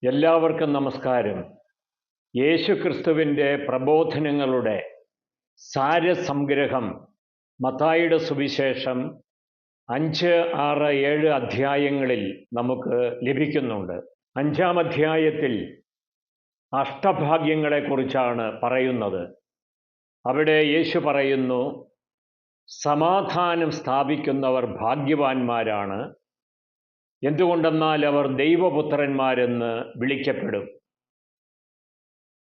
എല്ലാവർക്കും നമസ്കാരം. യേശുക്രിസ്തുവിൻ്റെ പ്രബോധനങ്ങളുടെ സാരസംഗ്രഹം മത്തായിയുടെ സുവിശേഷം 5, 6, 7 അധ്യായങ്ങളിൽ നമുക്ക് ലഭിക്കുന്നുണ്ട്. 5-ാം അധ്യായത്തിൽ അഷ്ടഭാഗ്യങ്ങളെക്കുറിച്ചാണ് പറയുന്നത്. അവിടെ യേശു പറയുന്നു, സമാധാനം സ്ഥാപിക്കുന്നവർ ഭാഗ്യവാന്മാരാണ്, എന്തുകൊണ്ടെന്നാൽ അവർ ദൈവപുത്രന്മാരെന്ന് വിളിക്കപ്പെടും.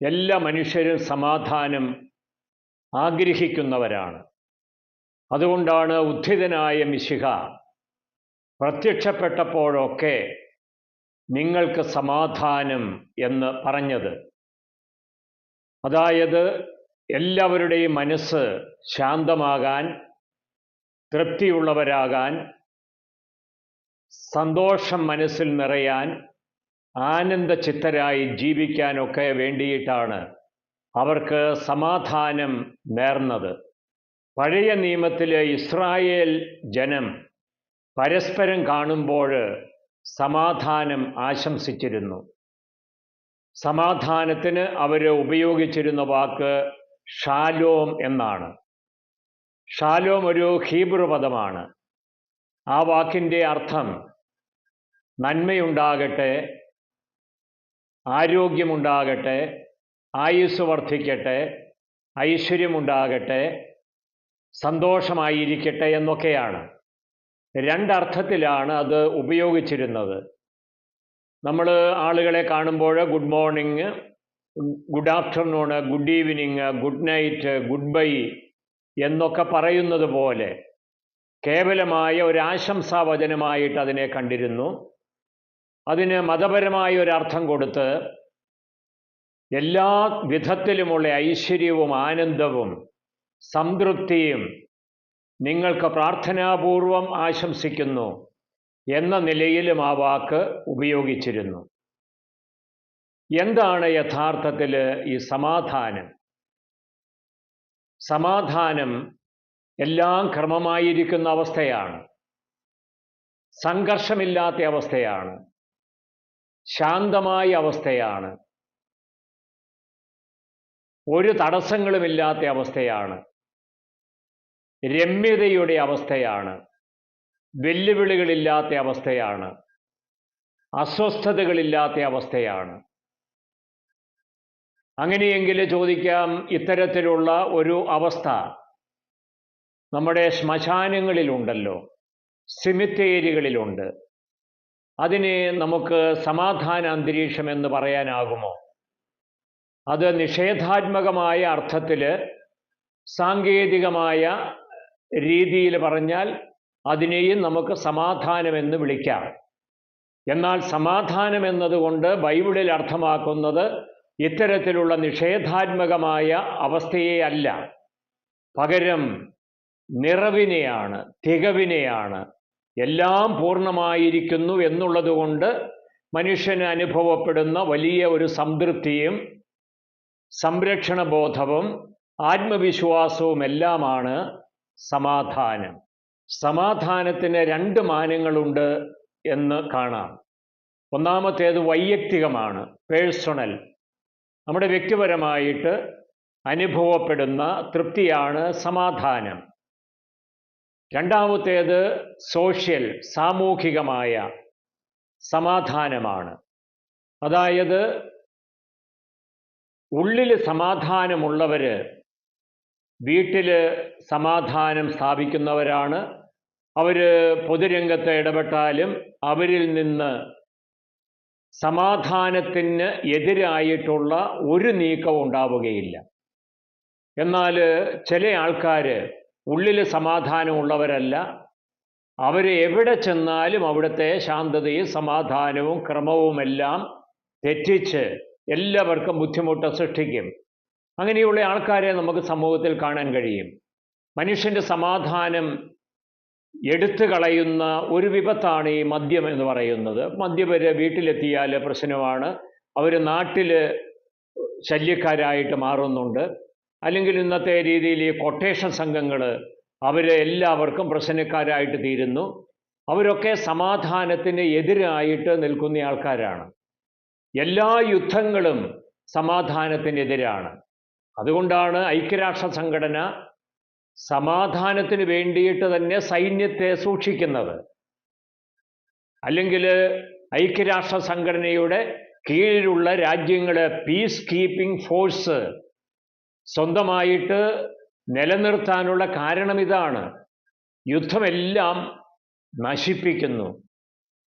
എല്ലാ മനുഷ്യരും സമാധാനം ആഗ്രഹിക്കുന്നവരാണ്. അതുകൊണ്ടാണ് ഉദ്ധിതനായ മിശിഹ പ്രത്യക്ഷപ്പെട്ടപ്പോഴൊക്കെ നിങ്ങൾക്ക് സമാധാനം എന്ന് പറഞ്ഞത്. അതായത് എല്ലാവരുടെയും മനസ്സ് ശാന്തമാകാൻ, തൃപ്തിയുള്ളവരാകാൻ, സന്തോഷം മനസ്സിൽ നിറയാൻ, ആനന്ദചിത്തരായി ജീവിക്കാനൊക്കെ വേണ്ടിയിട്ടാണ് അവർക്ക് സമാധാനം നേർന്നത്. പഴയ നിയമത്തിലെ ഇസ്രായേൽ ജനം പരസ്പരം കാണുമ്പോൾ സമാധാനം ആശംസിച്ചിരുന്നു. സമാധാനത്തിന് അവർ ഉപയോഗിച്ചിരുന്ന വാക്ക് ഷാലോം എന്നാണ്. ഷാലോം ഒരു ഹീബ്രു പദമാണ്. ആ വാക്കിൻ്റെ അർത്ഥം നന്മയുണ്ടാകട്ടെ, ആരോഗ്യമുണ്ടാകട്ടെ, ആയുസ് വർദ്ധിക്കട്ടെ, ഐശ്വര്യമുണ്ടാകട്ടെ, സന്തോഷമായിരിക്കട്ടെ എന്നൊക്കെയാണ്. രണ്ടർത്ഥത്തിലാണ് അത് ഉപയോഗിച്ചിരുന്നത്. നമ്മൾ ആളുകളെ കാണുമ്പോൾ good morning, good afternoon, good evening, good night, good bye എന്നൊക്കെ പറയുന്നത് പോലെ കേവലമായ ഒരു ആശംസാവചനമായിട്ട് അതിനെ കണ്ടിരുന്നു. അതിന് മതപരമായ ഒരർത്ഥം കൊടുത്ത് എല്ലാ വിധത്തിലുമുള്ള ഐശ്വര്യവും ആനന്ദവും സംതൃപ്തിയും നിങ്ങൾക്ക് പ്രാർത്ഥനാപൂർവം ആശംസിക്കുന്നു എന്ന നിലയിലും ആ വാക്ക് ഉപയോഗിച്ചിരുന്നു. എന്താണ് യഥാർത്ഥത്തിൽ ഈ സമാധാനം? സമാധാനം എല്ലാം ക്രമമായിരിക്കുന്ന അവസ്ഥയാണ്, സംഘർഷമില്ലാത്ത അവസ്ഥയാണ്, ശാന്തമായ അവസ്ഥയാണ്, ഒരു തടസ്സങ്ങളുമില്ലാത്ത അവസ്ഥയാണ്, രമ്യതയുടെ അവസ്ഥയാണ്, വെല്ലുവിളികളില്ലാത്ത അവസ്ഥയാണ്, അസ്വസ്ഥതകളില്ലാത്ത അവസ്ഥയാണ്. അങ്ങനെയെങ്കിൽ ചോദിക്കാം, ഇത്തരത്തിലുള്ള ഒരു അവസ്ഥ നമ്മുടെ ശ്മശാനങ്ങളിലുണ്ടല്ലോ, സിമിത്തേരികളിലുണ്ട്. അതിനെ നമുക്ക് സമാധാന അന്തരീക്ഷം എന്ന് പറയാനാകുമോ? അത് നിഷേധാത്മകമായ അർത്ഥത്തിൽ, സാങ്കേതികമായ രീതിയിൽ പറഞ്ഞാൽ അതിനെയും നമുക്ക് സമാധാനമെന്ന് വിളിക്കാം. എന്നാൽ സമാധാനം എന്നതുകൊണ്ട് ബൈബിളിൽ അർത്ഥമാക്കുന്നത് ഇത്തരത്തിലുള്ള നിഷേധാത്മകമായ അവസ്ഥയെ അല്ല, പകരം നിറവിനെയാണ്, തികവിനെയാണ്. എല്ലാം പൂർണ്ണമായിരിക്കുന്നു എന്നുള്ളതുകൊണ്ട് മനുഷ്യന് അനുഭവപ്പെടുന്ന വലിയ ഒരു സംതൃപ്തിയും സംരക്ഷണബോധവും ആത്മവിശ്വാസവും എല്ലാമാണ് സമാധാനം. സമാധാനത്തിന് 2 മാനങ്ങളുണ്ട് എന്ന് കാണാം. ഒന്നാമത്തേത് വൈയക്തികമാണ്, പേഴ്സണൽ. നമ്മുടെ വ്യക്തിപരമായിട്ട് അനുഭവപ്പെടുന്ന തൃപ്തിയാണ് സമാധാനം. രണ്ടാമത്തേത് സോഷ്യൽ, സാമൂഹികമായ സമാധാനമാണ്. അതായത് ഉള്ളിൽ സമാധാനമുള്ളവർ വീട്ടിൽ സമാധാനം സ്ഥാപിക്കുന്നവരാണ്. അവർ പൊതുരംഗത്ത് ഇടപെട്ടാലും അവരിൽ നിന്ന് സമാധാനത്തിന് എതിരായിട്ടുള്ള ഒരു നീക്കവും ഉണ്ടാവുകയില്ല. എന്നാൽ ചില ആൾക്കാർ ഉള്ളിൽ സമാധാനമുള്ളവരല്ല. അവർ എവിടെ ചെന്നാലും അവിടുത്തെ ശാന്തതയും സമാധാനവും ക്രമവുമെല്ലാം തെറ്റിച്ച് എല്ലാവർക്കും ബുദ്ധിമുട്ട് സൃഷ്ടിക്കും. അങ്ങനെയുള്ള ആൾക്കാരെ നമുക്ക് സമൂഹത്തിൽ കാണാൻ കഴിയും. മനുഷ്യൻ്റെ സമാധാനം എടുത്തു കളയുന്ന ഒരു വിപത്താണ് ഈ മദ്യം എന്ന് പറയുന്നത്. മദ്യപർ വീട്ടിലെത്തിയാൽ പ്രശ്നമാണ്, അവർ നാട്ടിൽ ശല്യക്കാരായിട്ട് മാറുന്നുണ്ട്. അല്ലെങ്കിൽ ഇന്നത്തെ രീതിയിൽ ഈ കൊട്ടേഷൻ സംഘങ്ങൾ എല്ലാവർക്കും പ്രശ്നക്കാരായിട്ട് തീരുന്നു. അവരൊക്കെ സമാധാനത്തിന് എതിരായിട്ട് നിൽക്കുന്ന ആൾക്കാരാണ്. എല്ലാ യുദ്ധങ്ങളും സമാധാനത്തിനെതിരാണ്. അതുകൊണ്ടാണ് ഐക്യരാഷ്ട്ര സംഘടന സമാധാനത്തിന് വേണ്ടിയിട്ട് തന്നെ സൈന്യത്തെ സൂക്ഷിക്കുന്നത്. അല്ലെങ്കിൽ ഐക്യരാഷ്ട്ര സംഘടനയുടെ കീഴിലുള്ള രാജ്യങ്ങൾ പീസ് കീപ്പിംഗ് ഫോഴ്സ് സ്വന്തമായിട്ട് നിലനിർത്താനുള്ള കാരണം ഇതാണ്. യുദ്ധമെല്ലാം നശിപ്പിക്കുന്നു.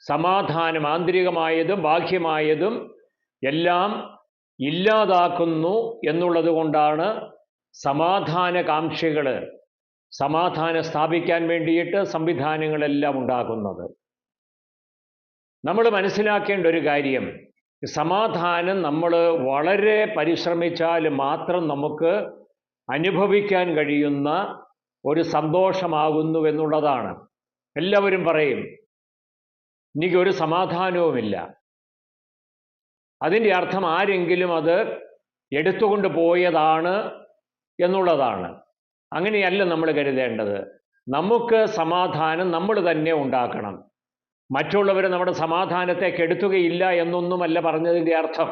സമാധാനം, ആന്തരികമായതും ബാഹ്യമായതും എല്ലാം ഇല്ലാതാക്കുന്നു എന്നുള്ളത് കൊണ്ടാണ് സമാധാനകാംക്ഷികൾ സമാധാനം സ്ഥാപിക്കാൻ വേണ്ടിയിട്ട് സംവിധാനങ്ങളെല്ലാം ഉണ്ടാക്കുന്നത്. നമ്മൾ മനസ്സിലാക്കേണ്ട ഒരു കാര്യം, സമാധാനം നമ്മൾ വളരെ പരിശ്രമിച്ചാൽ മാത്രം നമുക്ക് അനുഭവിക്കാൻ കഴിയുന്ന ഒരു സന്തോഷമാകുന്നു എന്നുള്ളതാണ്. എല്ലാവരും പറയും എനിക്കൊരു സമാധാനവുമില്ല. അതിൻ്റെ അർത്ഥം ആരെങ്കിലും അത് എടുത്തുകൊണ്ട് പോയതാണ് എന്നുള്ളതാണ്. അങ്ങനെയല്ല നമ്മൾ കരുതേണ്ടത്. നമുക്ക് സമാധാനം നമ്മൾ തന്നെ ഉണ്ടാക്കണം. മറ്റുള്ളവർ നമ്മുടെ സമാധാനത്തെ കെടുത്തുകയില്ല എന്നൊന്നുമല്ല പറഞ്ഞതിൻ്റെ അർത്ഥം.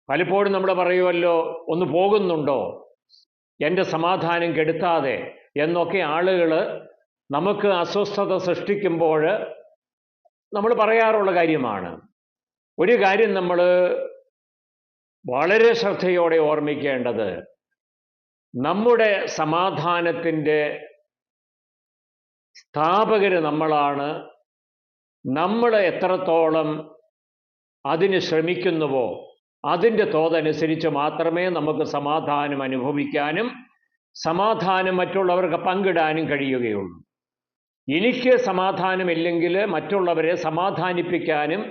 പലപ്പോഴും നമ്മൾ പറയുമല്ലോ, ഒന്ന് പോകുന്നുണ്ടോ എൻ്റെ സമാധാനം കെടുത്താതെ എന്നൊക്കെ ആളുകൾ നമുക്ക് അസ്വസ്ഥത സൃഷ്ടിക്കുമ്പോൾ നമ്മൾ പറയാറുള്ള കാര്യമാണ്. ഒരു കാര്യം നമ്മൾ വളരെ ശ്രദ്ധയോടെ ഓർമ്മിക്കേണ്ടത്, നമ്മുടെ സമാധാനത്തിൻ്റെ സ്ഥാപകർ നമ്മളാണ്. നമ്മൾ എത്രത്തോളം അതിന് ശ്രമിക്കുന്നുവോ അതിൻ്റെ തോതനുസരിച്ച് മാത്രമേ നമുക്ക് സമാധാനം അനുഭവിക്കാനും സമാധാനം മറ്റുള്ളവർക്ക് പങ്കിടാനും കഴിയുകയുള്ളൂ. എനിക്ക് സമാധാനമില്ലെങ്കിൽ മറ്റുള്ളവരെ സമാധാനിപ്പിക്കാനും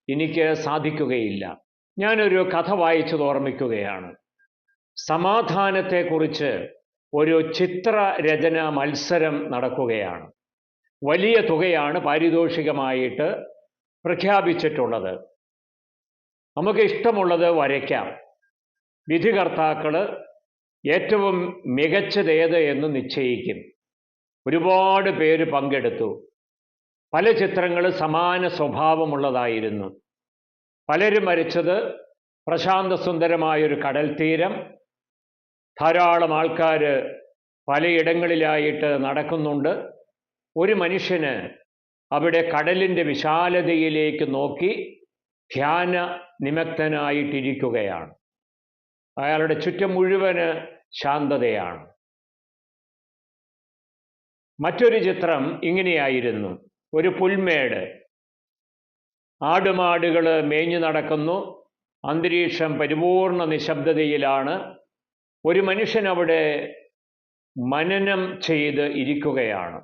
എനിക്ക് സാധിക്കുകയില്ല. ഞാനൊരു കഥ വായിച്ചത് ഓർമ്മിക്കുകയാണ്. സമാധാനത്തെക്കുറിച്ച് ഒരു ചിത്രരചന മത്സരം നടക്കുകയാണ്. വലിയ തുകയാണ് പാരിതോഷികമായിട്ട് പ്രഖ്യാപിച്ചിട്ടുള്ളത്. നമുക്ക് ഇഷ്ടമുള്ളത് വരയ്ക്കാം. വിധികർത്താക്കൾ ഏറ്റവും മികച്ചതേത് എന്ന് നിശ്ചയിക്കും. ഒരുപാട് പേര് പങ്കെടുത്തു. പല ചിത്രങ്ങൾ സമാന സ്വഭാവമുള്ളതായിരുന്നു. പലരും വരച്ചത് പ്രശാന്തസുന്ദരമായൊരു കടൽ തീരം, ധാരാളം ആൾക്കാർ പലയിടങ്ങളിലായിട്ട് നടക്കുന്നുണ്ട്. ഒരു മനുഷ്യന് അവിടെ കടലിൻ്റെ വിശാലതയിലേക്ക് നോക്കി ധ്യാന നിമഗ്നനായിട്ടിരിക്കുകയാണ്. അയാളുടെ ചുറ്റും മുഴുവന് ശാന്തതയാണ്. മറ്റൊരു ചിത്രം ഇങ്ങനെയായിരുന്നു. ഒരു പുൽമേട്, ആടുമാടുകൾ മേഞ്ഞു നടക്കുന്നു. അന്തരീക്ഷം പരിപൂർണ നിശബ്ദതയിലാണ്. ഒരു മനുഷ്യൻ അവിടെ മനനം ചെയ്ത് ഇരിക്കുകയാണ്,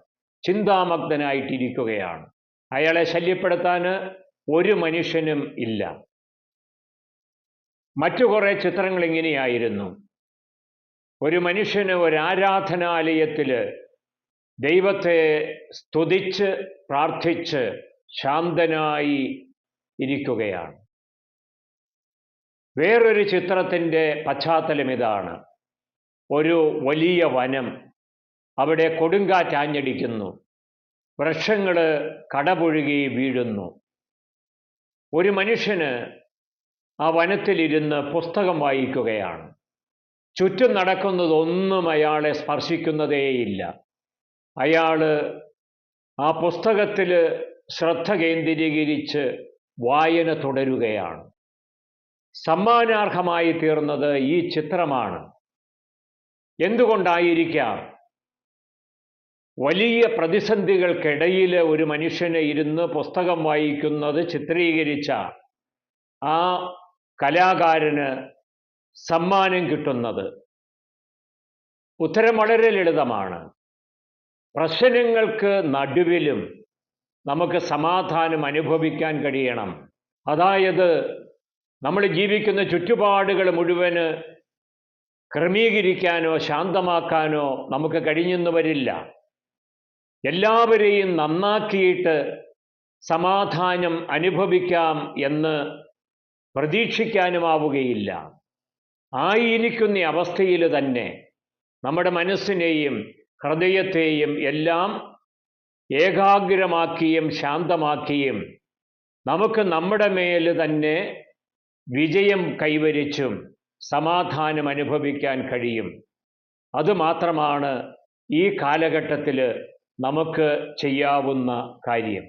ചിന്താമഗ്നനായിട്ടിരിക്കുകയാണ്. അയാളെ ശല്യപ്പെടുത്താൻ ഒരു മനുഷ്യനും ഇല്ല. മറ്റു കുറേ ചിത്രങ്ങൾ ഇങ്ങനെയായിരുന്നു. ഒരു മനുഷ്യന് ഒരു ആരാധനാലയത്തിൽ ദൈവത്തെ സ്തുതിച്ച് പ്രാർത്ഥിച്ച് ശാന്തനായി ഇരിക്കുകയാണ്. വേറൊരു ചിത്രത്തിൻ്റെ പശ്ചാത്തലം ഇതാണ്. ഒരു വലിയ വനം, അവിടെ കൊടുങ്കാറ്റാഞ്ഞടിക്കുന്നു, വൃക്ഷങ്ങൾ കടപുഴുകി വീഴുന്നു. ഒരു മനുഷ്യന് ആ വനത്തിലിരുന്ന് പുസ്തകം വായിക്കുകയാണ്. ചുറ്റും നടക്കുന്നതൊന്നും അയാളെ സ്പർശിക്കുന്നതേയില്ല. അയാൾ ആ പുസ്തകത്തിൽ ശ്രദ്ധ കേന്ദ്രീകരിച്ച് വായന തുടരുകയാണ്. സമ്മാനാർഹമായി തീർന്നത് ഈ ചിത്രമാണ്. എന്തുകൊണ്ടായിരിക്കാം? വലിയ പ്രതിസന്ധികൾക്കിടയിൽ ഒരു മനുഷ്യനെ ഇരുന്ന് പുസ്തകം വായിക്കുന്നത് ചിത്രീകരിച്ച ആ കലാകാരന് സമ്മാനം കിട്ടുന്നത്. ഉത്തരം വളരെ ലളിതമാണ്. പ്രശ്നങ്ങൾക്ക് നടുവിലും നമുക്ക് സമാധാനം അനുഭവിക്കാൻ കഴിയണം. അതായത് നമ്മൾ ജീവിക്കുന്ന ചുറ്റുപാടുകൾ മുഴുവന് ക്രമീകരിക്കാനോ ശാന്തമാക്കാനോ നമുക്ക് കഴിഞ്ഞെന്ന് വരില്ല. എല്ലാവരെയും നന്നാക്കിയിട്ട് സമാധാനം അനുഭവിക്കാം എന്ന് പ്രതീക്ഷിക്കാനുമാവുകയില്ല. ആയിരിക്കുന്ന അവസ്ഥയിൽ തന്നെ നമ്മുടെ മനസ്സിനെയും ഹൃദയത്തെയും എല്ലാം ഏകാഗ്രമാക്കിയും ശാന്തമാക്കിയും നമുക്ക് നമ്മുടെ മേൽ തന്നെ വിജയം കൈവരിച്ചും സമാധാനം അനുഭവിക്കാൻ കഴിയും. അതുമാത്രമാണ് ഈ കാലഘട്ടത്തിൽ നമുക്ക് ചെയ്യാവുന്ന കാര്യം.